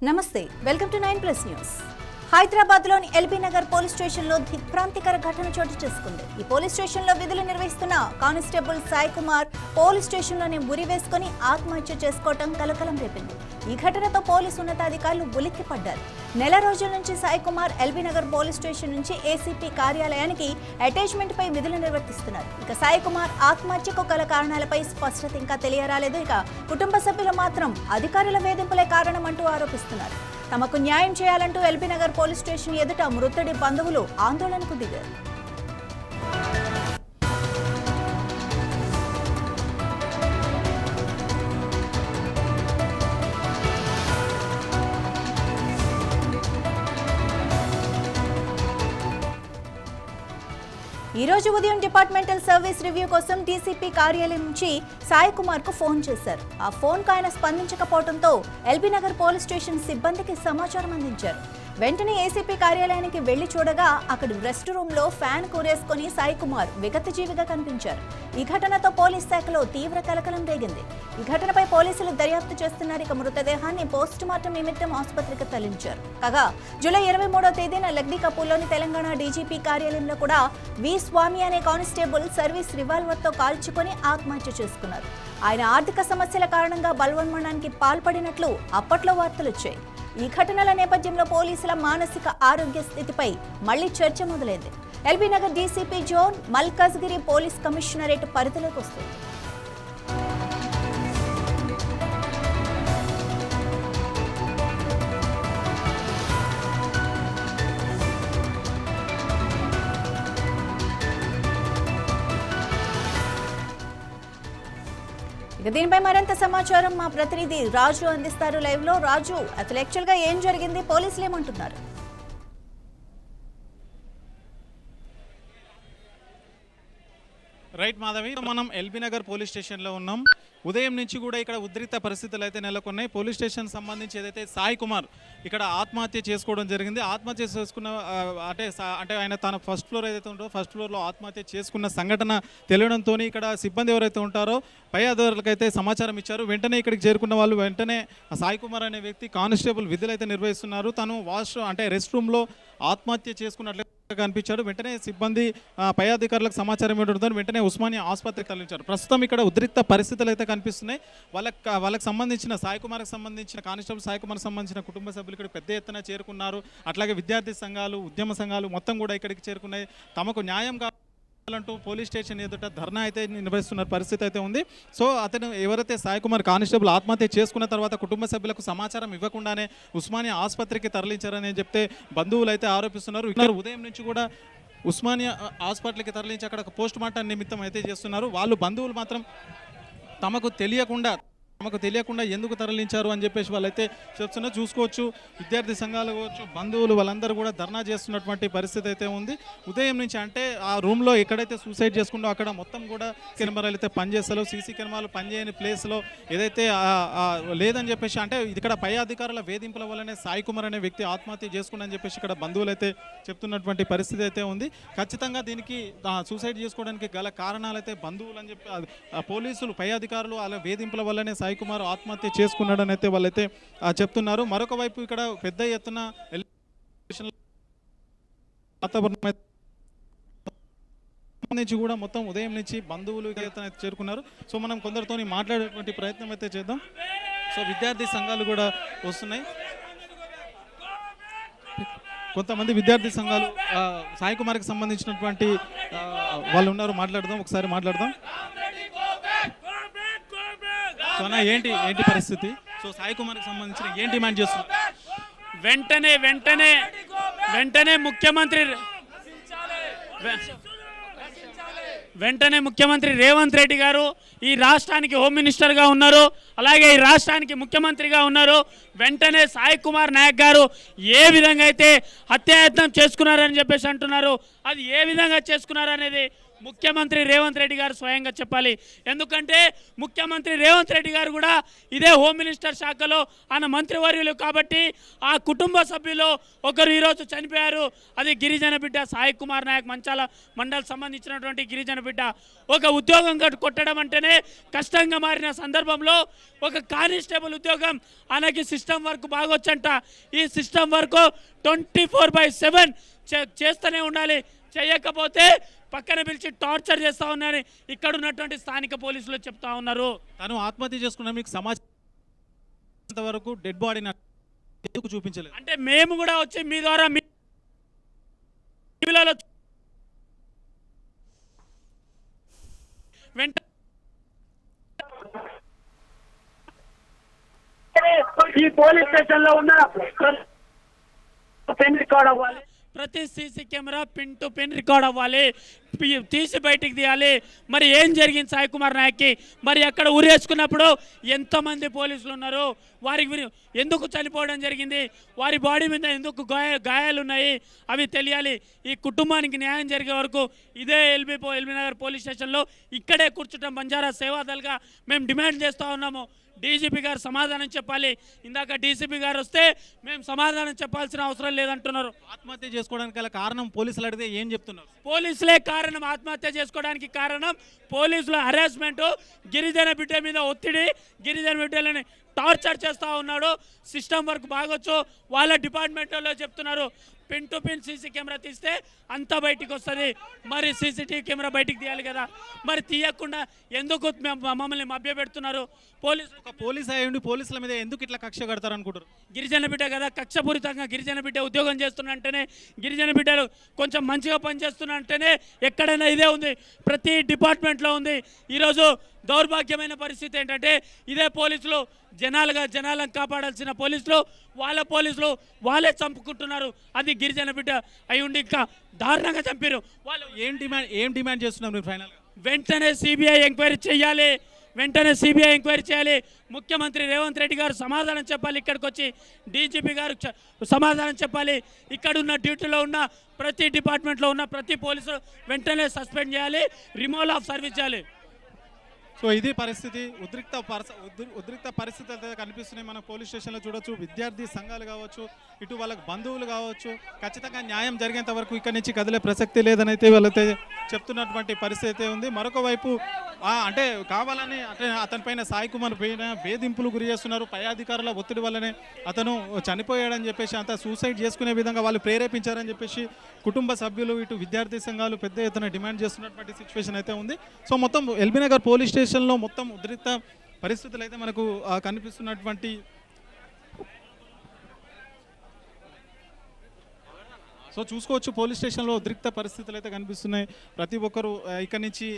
నమస్తే welcome to 9+ news. హైదరాబాద్లోని LB Nagar police స్టేషన్లో దిగ్భ్రాంతికర ఘటన చోటు చేసుకుంది. ఈ పోలీస్ స్టేషన్లో విధులు నిర్వహిస్తున్న కానిస్టేబుల్ సాయి కుమార్ పోలీస్ స్టేషన్లోనే ఉరి వేసుకుని ఆత్మహత్య చేసుకోవటం కలకలం రేపింది. ఈ ఘటనతో పోలీసు ఉన్నతాధికారులు ఉలిక్కిపడ్డారు. నెల రోజుల నుంచి Sai Kumar LB Nagar police station నుంచి ఏసీపీ కార్యాలయానికి అటాచ్మెంట్ పై విధులు నిర్వర్తిస్తున్నారు. ఇక సాయి కుమార్ ఆత్మహత్యకు గల కారణాలపై స్పష్టత ఇంకా తెలియరాలేదు. ఇక కుటుంబ సభ్యులు మాత్రం అధికారుల వేధింపులే కారణమంటూ ఆరోపిస్తున్నారు. తమకు న్యాయం చేయాలంటూ ఎల్బీ నగర్ పోలీస్ స్టేషన్ ఎదుట మృతుడి బంధువులు ఆందోళనకు దిగారు. ఈ రోజు ఉదయం డిపార్ట్మెంటల్ సర్వీస్ రివ్యూ కోసం డీసీపీ కార్యాలయం నుంచి సాయి కుమార్ కు ఫోన్ చేశారు. ఆ ఫోన్ కు ఆయన స్పందించకపోవడంతో ఎల్బీ నగర్ పోలీస్ స్టేషన్ సిబ్బందికి సమాచారం అందించారు. వెంటనే ఏసీపీ కార్యాలయానికి వెళ్లి చూడగా అక్కడ రెస్ట్ రూమ్ లో ఫ్యాన్ కూరేసుకుని సాయి కుమార్ విగతజీవిగా కనిపించారు. ఈ ఘటనతో పోలీస్ శాఖలో తీవ్ర కలకలం రేగింది. ఈ ఘటనపై పోలీసులు దర్యాప్తు చేస్తున్నారు. ఇక మృతదేహాన్ని పోస్ట్ మార్టం నిమిత్తం ఆసుపత్రికి తరలించారు. కాగా జూలై 23వ తేదీన లగ్డీ కపూర్లోని తెలంగాణ డీజీపీ కార్యాలయంలో కూడా వి స్వామి అనే కానిస్టేబుల్ సర్వీస్ రివాల్వర్తో కాల్చుకొని ఆత్మహత్య చేసుకున్నారు. ఆయన ఆర్థిక సమస్యల కారణంగా బలవన్మరణానికి పాల్పడినట్లు అప్పట్లో వార్తలు వచ్చాయి. ఈ ఘటనల నేపథ్యంలో పోలీసుల మానసిక ఆరోగ్య స్థితిపై మళ్లీ చర్చ మొదలైంది. LB Nagar DCP zone Malkajgiri police commissionerate పరిధిలోకి వస్తుంది. దీనిపై మరింత సమాచారం మా ప్రతినిధి రాజు అందిస్తారు లైవ్ లో. రాజు, అసలు యాక్చువల్ గా ఏం జరిగింది, పోలీసులు ఏమంటున్నారు? రైట్ మాధవి, మనం ఎల్బీ నగర్ పోలీస్ స్టేషన్లో ఉన్నాం. ఉదయం నుంచి కూడా ఇక్కడ ఉద్రిక్త పరిస్థితులు అయితే నెలకొన్నాయి. పోలీస్ స్టేషన్ సంబంధించి ఏదైతే సాయి కుమార్ ఇక్కడ ఆత్మహత్య చేసుకోవడం జరిగింది. ఆత్మహత్య చేసుకున్న అంటే ఆయన తన ఫస్ట్ ఫ్లోర్ ఏదైతే ఉంటుందో ఫస్ట్ ఫ్లోర్లో ఆత్మహత్య చేసుకున్న సంఘటన తెలియడంతో ఇక్కడ సిబ్బంది ఎవరైతే ఉంటారో పై అధికారులకైతే సమాచారం ఇచ్చారు. వెంటనే ఇక్కడికి చేరుకున్న వాళ్ళు వెంటనే సాయి కుమార్ అనే వ్యక్తి కానిస్టేబుల్ విధులు అయితే నిర్వహిస్తున్నారు. తను రెస్ట్ రూమ్లో ఆత్మహత్య చేసుకున్నట్లు కనిపించాడు. వెంటనే సిబ్బంది పై అధికారులకు సమాచారం ఇవ్వడంతో వెంటనే ఉస్మానియా ఆసుపత్రికి తరలించారు. ప్రస్తుతం ఇక్కడ ఉద్రిక్త పరిస్థితులు అయితే కనిపిస్తున్నాయి. వాళ్ళకి సంబంధించిన సాయి కుమార్కి సంబంధించిన కానిస్టేబుల్ సాయి కుమార్ సంబంధించిన కుటుంబ సభ్యులు ఇక్కడ పెద్ద ఎత్తున చేరుకున్నారు. అట్లాగే విద్యార్థి సంఘాలు, ఉద్యమ సంఘాలు మొత్తం కూడా ఇక్కడికి చేరుకున్నాయి. తమకు న్యాయం కావాలంటూ పోలీస్ స్టేషన్ ఎదుట ధర్నా అయితే నిర్వహిస్తున్న పరిస్థితి అయితే ఉంది. సో అతను ఎవరైతే సాయి కుమార్ కానిస్టేబుల్ ఆత్మహత్య చేసుకున్న తర్వాత కుటుంబ సభ్యులకు సమాచారం ఇవ్వకుండానే ఉస్మానియా ఆసుపత్రికి తరలించారని చెప్తే బంధువులు అయితే ఆరోపిస్తున్నారు. ఉదయం నుంచి కూడా ఉస్మానియా హాస్పిటల్కి తరలించి అక్కడ పోస్ట్ మార్టం నిమిత్తం అయితే చేస్తున్నారు. వాళ్ళు బంధువులు మాత్రం తమకు తెలియకుండా ఎందుకు తరలించారు అని చెప్పేసి వాళ్ళైతే చెప్తున్నారు. చూసుకోవచ్చు, విద్యార్థి సంఘాలు కావచ్చు, బంధువులు వాళ్ళందరూ కూడా ధర్నా చేస్తున్నటువంటి పరిస్థితి అయితే ఉంది. ఉదయం నుంచి అంటే ఆ రూమ్లో ఎక్కడైతే సూసైడ్ చేసుకుంటో అక్కడ మొత్తం కూడా కెమెరాలు అయితే పనిచేస్తలేవు. సీసీ కెమెరాలు పనిచేయని ప్లేస్లో ఏదైతే లేదని చెప్పేసి అంటే ఇక్కడ పై అధికారుల వేధింపుల వల్లనే సాయి కుమార్ అనే వ్యక్తి ఆత్మహత్య చేసుకున్నారని చెప్పేసి ఇక్కడ బంధువులు అయితే చెప్తున్నటువంటి పరిస్థితి అయితే ఉంది. ఖచ్చితంగా దీనికి సూసైడ్ చేసుకోవడానికి గల కారణాలు అయితే బంధువులు అని చెప్పి పోలీసులు పై అధికారులు అలా వేధింపుల వల్లనే సాయి కుమార్ ఆత్మహత్య చేసుకున్నాడని అయితే వాళ్ళైతే చెప్తున్నారు. మరొక వైపు ఇక్కడ పెద్ద ఎత్తున నుంచి కూడా మొత్తం ఉదయం నుంచి బంధువులు చేరుకున్నారు. సో మనం కొందరితో మాట్లాడేటువంటి ప్రయత్నం అయితే చేద్దాం. సో విద్యార్థి సంఘాలు కూడా వస్తున్నాయి. కొంతమంది విద్యార్థి సంఘాలు సాయి కుమార్కి సంబంధించినటువంటి వాళ్ళు ఉన్నారు, మాట్లాడదాం, ఒకసారి మాట్లాడదాం. సో అన్న, ఏంటి పరిస్థితి? సో సాయి కుమార్కి సంబంధించిన ఏం డిమాండ్ చేస్తున్నారు? వెంటనే ముఖ్యమంత్రి రేవంత్ రెడ్డి గారు ఈ రాష్ట్రానికి హోమ్ మినిస్టర్గా ఉన్నారు, అలాగే ఈ రాష్ట్రానికి ముఖ్యమంత్రిగా ఉన్నారు. వెంటనే సాయి కుమార్ నాయక్ గారు ఏ విధంగా అయితే హత్యాయత్నం చేసుకున్నారని చెప్పేసి అంటున్నారు, అది ఏ విధంగా చేసుకున్నారనేది ముఖ్యమంత్రి రేవంత్ రెడ్డి గారు స్వయంగా చెప్పాలి. ఎందుకంటే ముఖ్యమంత్రి రేవంత్ రెడ్డి గారు కూడా ఇదే హోమ్ మినిస్టర్ శాఖలో ఆయన మంత్రివర్యులు కాబట్టి ఆ కుటుంబ సభ్యులు ఒకరు ఈరోజు చనిపోయారు. అది గిరిజన బిడ్డ సాయి కుమార్ నాయక్, మంచాల మండల్ సంబంధించినటువంటి గిరిజన బిడ్డ. ఒక ఉద్యోగం కొట్టడం అంటేనే కష్టంగా మారిన సందర్భంలో ఒక కానిస్టేబుల్ ఉద్యోగం ఆయనకి సిస్టమ్ వర్క్ బాగొచ్చంట. ఈ సిస్టమ్ వర్క్ 24/7 చేస్తూనే ఉండాలి. చేయకపోతే పక్కన పిలిచి టార్చర్ చేస్తూ ఉన్నారని ఇక్కడ ఉన్నటువంటి స్థానిక పోలీసులు చెప్తా ఉన్నారు. తను ఆత్మహత్య చేసుకున్న మీకు సమాచారం వరకు డెడ్ బాడీని ఎందుకు చూపించలేదు? అంటే మేము కూడా వచ్చి మీ ద్వారా వెంట ఈ పోలీస్ స్టేషన్ లో ఉన్న పెన్ రికార్డ్ అవ్వాలి. ప్రతి CC camera pin to pin record అవ్వాలి, తీసి బయటికి తీయాలి. మరి ఏం జరిగింది సాయి కుమార్ నాయక్కి? మరి అక్కడ ఉరేసుకున్నప్పుడు ఎంతమంది పోలీసులు ఉన్నారు? వారికి ఎందుకు చనిపోవడం జరిగింది? వారి బాడీ మీద ఎందుకు గాయాలు ఉన్నాయి? అవి తెలియాలి. ఈ కుటుంబానికి న్యాయం జరిగే వరకు ఇదే ఎల్బీ నగర్ పోలీస్ స్టేషన్లో ఇక్కడే కూర్చుంటాం. బంజారా సేవాదల్గా మేము డిమాండ్ చేస్తూ ఉన్నాము. డీజీపీ గారు సమాధానం చెప్పాలి. ఇందాక డీసీపీ గారు వస్తే మేము సమాధానం చెప్పాల్సిన అవసరం లేదంటున్నారు. ఆత్మహత్య చేసుకోవడానికి గల కారణం పోలీసులు అడిగితే ఏం చెప్తున్నారు? పోలీసులే కారణం. ఆత్మహత్య చేసుకోవడానికి కారణం పోలీసుల హరాస్మెంట్, గిరిజన బిడ్డ మీద ఒత్తిడి, గిరిజన బిడ్డలని టార్చర్ చేస్తూ ఉన్నాడు. సిస్టమ్ వర్క్ బాగొచ్చు, వాళ్ళ డిపార్ట్మెంట్లో చెప్తున్నారు. Pin to pin CC camera తీస్తే అంతా బయటికి వస్తుంది. మరి సీసీటీవీ కెమెరా బయటికి తీయాలి కదా, మరి తీయకుండా ఎందుకు మమ్మల్ని మభ్యపెడుతున్నారు? పోలీస్ అయ్యండి పోలీసుల మీద ఎందుకు ఇట్లా కక్ష కడతారు అనుకుంటారు? గిరిజన బిడ్డ కదా, కక్షపూరితంగా గిరిజన బిడ్డ ఉద్యోగం చేస్తున్నంటేనే, గిరిజన బిడ్డలు కొంచెం మంచిగా పనిచేస్తున్నంటేనే ఎక్కడైనా ఇదే ఉంది, ప్రతి డిపార్ట్మెంట్లో ఉంది. ఈరోజు దౌర్భాగ్యమైన పరిస్థితి ఏంటంటే ఇదే పోలీసులు జనాలను కాపాడాల్సిన పోలీసులు వాళ్ళే చంపుకుంటున్నారు. అది గిరిజన బిడ్డ అయి ఉండి ఇంకా దారుణంగా చంపారు. వాళ్ళు ఏం డిమాండ్ చేస్తున్నారు మీరు ఫైనల్గా? వెంటనే సిబిఐ ఎంక్వైరీ చేయాలి. ముఖ్యమంత్రి రేవంత్ రెడ్డి గారు సమాధానం చెప్పాలి. ఇక్కడికి వచ్చి డీజీపీ గారు సమాధానం చెప్పాలి. ఇక్కడున్న డ్యూటీలో ఉన్న ప్రతి డిపార్ట్మెంట్లో ఉన్న ప్రతి పోలీసు వెంటనే సస్పెండ్ చేయాలి, రిమూవల్ ఆఫ్ సర్వీస్ చేయాలి. సో ఇది పరిస్థితి. ఉద్రిక్త పరిస్థితులు అయితే కనిపిస్తున్నాయి. మనం పోలీస్ స్టేషన్లో చూడొచ్చు. విద్యార్థి సంఘాలు కావచ్చు, ఇటు వాళ్ళకి బంధువులు కావచ్చు, ఖచ్చితంగా న్యాయం జరిగేంత వరకు ఇక్కడి నుంచి కదిలే ప్రసక్తి లేదని అయితే వాళ్ళైతే చెప్తున్నటువంటి పరిస్థితి అయితే ఉంది. మరొక వైపు అంటే కావాలని అంటే అతనిపైన సాయి కుమార్ పైన వేధింపులు గురి చేస్తున్నారు. పై అధికారుల ఒత్తిడి వల్లనే అతను చనిపోయాడని చెప్పేసి, అంతా సూసైడ్ చేసుకునే విధంగా వాళ్ళు ప్రేరేపించారని చెప్పేసి కుటుంబ సభ్యులు, ఇటు విద్యార్థి సంఘాలు పెద్ద ఎత్తున డిమాండ్ చేస్తున్నటువంటి సిచ్యువేషన్ అయితే ఉంది. సో మొత్తం ఎల్బీ నగర్ పోలీస్ స్టేషన్లో మొత్తం ఉద్రిక్త పరిస్థితులు అయితే మనకు కనిపిస్తున్నటువంటి సో చూసుకోవచ్చు. పోలీస్ స్టేషన్లో ఉద్రిక్త పరిస్థితులు అయితే కనిపిస్తున్నాయి. ప్రతి ఒక్కరు ఇక్కడి నుంచి